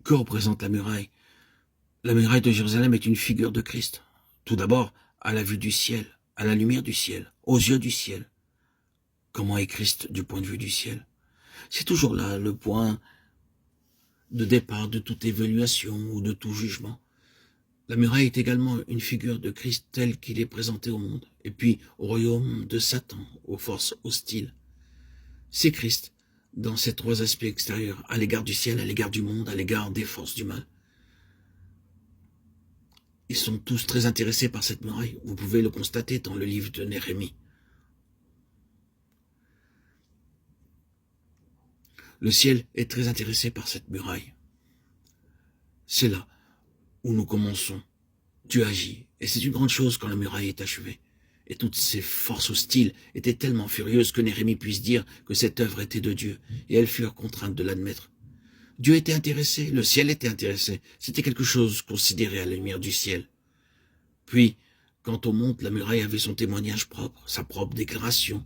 Que représente la muraille? La muraille de Jérusalem est une figure de Christ. Tout d'abord, à la vue du ciel, à la lumière du ciel, aux yeux du ciel. Comment est Christ du point de vue du ciel? C'est toujours là le point de départ de toute évaluation ou de tout jugement. La muraille est également une figure de Christ tel qu'il est présenté au monde, et puis au royaume de Satan, aux forces hostiles. C'est Christ dans ces trois aspects extérieurs, à l'égard du ciel, à l'égard du monde, à l'égard des forces du mal. Ils sont tous très intéressés par cette muraille. Vous pouvez le constater dans le livre de Néhémie. Le ciel est très intéressé par cette muraille. C'est là où nous commençons. Dieu agit. Et c'est une grande chose quand la muraille est achevée. Et toutes ces forces hostiles étaient tellement furieuses que Néhémie puisse dire que cette œuvre était de Dieu. Et elles furent contraintes de l'admettre. Dieu était intéressé, le ciel était intéressé. C'était quelque chose considéré à la lumière du ciel. Puis, quant au monde, la muraille avait son témoignage propre, sa propre déclaration.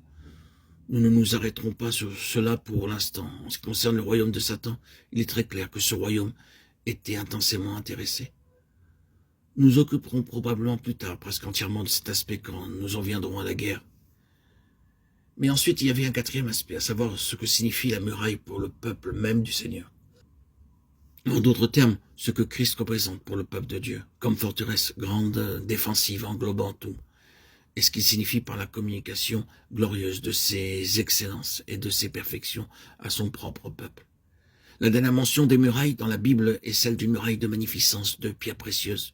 Nous ne nous arrêterons pas sur cela pour l'instant. En ce qui concerne le royaume de Satan, il est très clair que ce royaume était intensément intéressé. Nous occuperons probablement plus tard presque entièrement de cet aspect quand nous en viendrons à la guerre. Mais ensuite, il y avait un quatrième aspect, à savoir ce que signifie la muraille pour le peuple même du Seigneur. En d'autres termes, ce que Christ représente pour le peuple de Dieu, comme forteresse grande, défensive, englobant tout, et ce qu'il signifie par la communication glorieuse de ses excellences et de ses perfections à son propre peuple. La dernière mention des murailles dans la Bible est celle d'une muraille de magnificence, de pierres précieuses.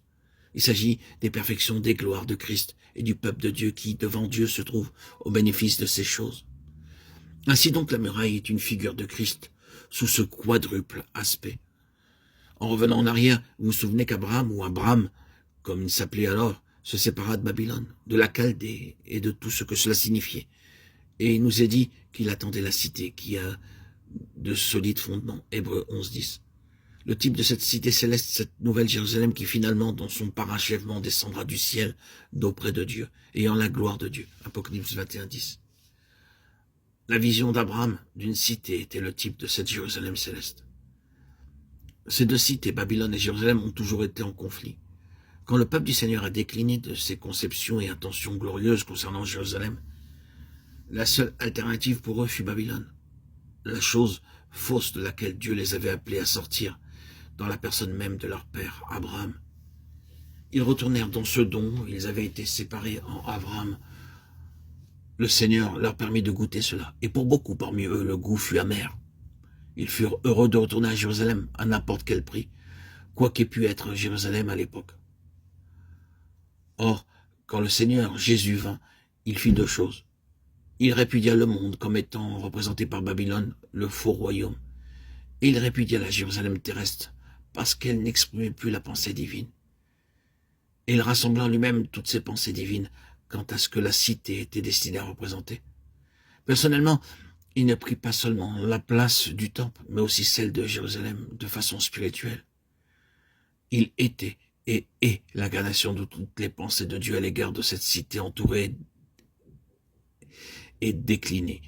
Il s'agit des perfections, des gloires de Christ et du peuple de Dieu qui, devant Dieu, se trouve au bénéfice de ces choses. Ainsi donc, la muraille est une figure de Christ sous ce quadruple aspect. En revenant en arrière, vous vous souvenez qu'Abraham, ou Abram, comme il s'appelait alors, se sépara de Babylone, de la Chaldée et de tout ce que cela signifiait. Et il nous est dit qu'il attendait la cité qui a de solides fondements. Hébreux 11:10. Le type de cette cité céleste, cette nouvelle Jérusalem qui finalement, dans son parachèvement, descendra du ciel d'auprès de Dieu, ayant la gloire de Dieu. Apocalypse 21:10. La vision d'Abraham d'une cité était le type de cette Jérusalem céleste. Ces deux cités, Babylone et Jérusalem, ont toujours été en conflit. Quand le peuple du Seigneur a décliné de ses conceptions et intentions glorieuses concernant Jérusalem, la seule alternative pour eux fut Babylone, la chose fausse de laquelle Dieu les avait appelés à sortir, dans la personne même de leur père, Abraham. Ils retournèrent dans ce dont ils avaient été séparés en Abraham. Le Seigneur leur permit de goûter cela, et pour beaucoup parmi eux, le goût fut amer. Ils furent heureux de retourner à Jérusalem à n'importe quel prix, quoi qu'ait pu être Jérusalem à l'époque. Or, quand le Seigneur Jésus vint, il fit deux choses. Il répudia le monde comme étant représenté par Babylone, le faux royaume, et il répudia la Jérusalem terrestre parce qu'elle n'exprimait plus la pensée divine. Et il rassembla en lui-même toutes ces pensées divines quant à ce que la cité était destinée à représenter. Personnellement, il ne prit pas seulement la place du temple, mais aussi celle de Jérusalem de façon spirituelle. Il était et est l'incarnation de toutes les pensées de Dieu à l'égard de cette cité entourée et déclinée,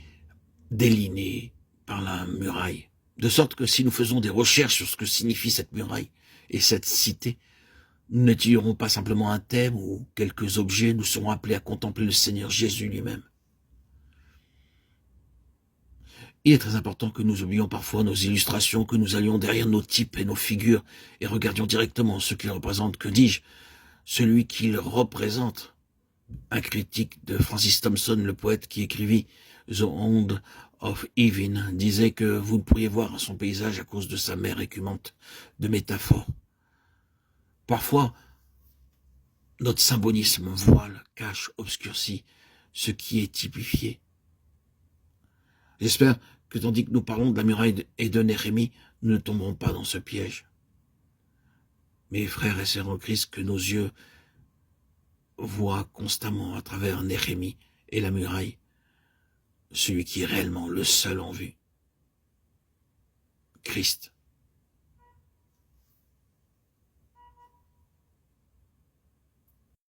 délinée par la muraille. De sorte que si nous faisons des recherches sur ce que signifie cette muraille et cette cité, nous n'étudierons pas simplement un thème ou quelques objets, nous serons appelés à contempler le Seigneur Jésus lui-même. Il est très important que nous oublions parfois nos illustrations, que nous allions derrière nos types et nos figures et regardions directement ce qu'ils représentent. Que dis-je? Celui qu'ils représentent. Un critique de Francis Thompson, le poète qui écrivit The Hound of Heaven, disait que vous ne pourriez voir son paysage à cause de sa mer écumante de métaphores. Parfois, notre symbolisme voile, cache, obscurcit ce qui est typifié. J'espère que tandis que nous parlons de la muraille et de Néhémie, nous ne tomberons pas dans ce piège. Mes frères et sœurs en Christ, que nos yeux voient constamment à travers Néhémie et la muraille celui qui est réellement le seul en vue, Christ.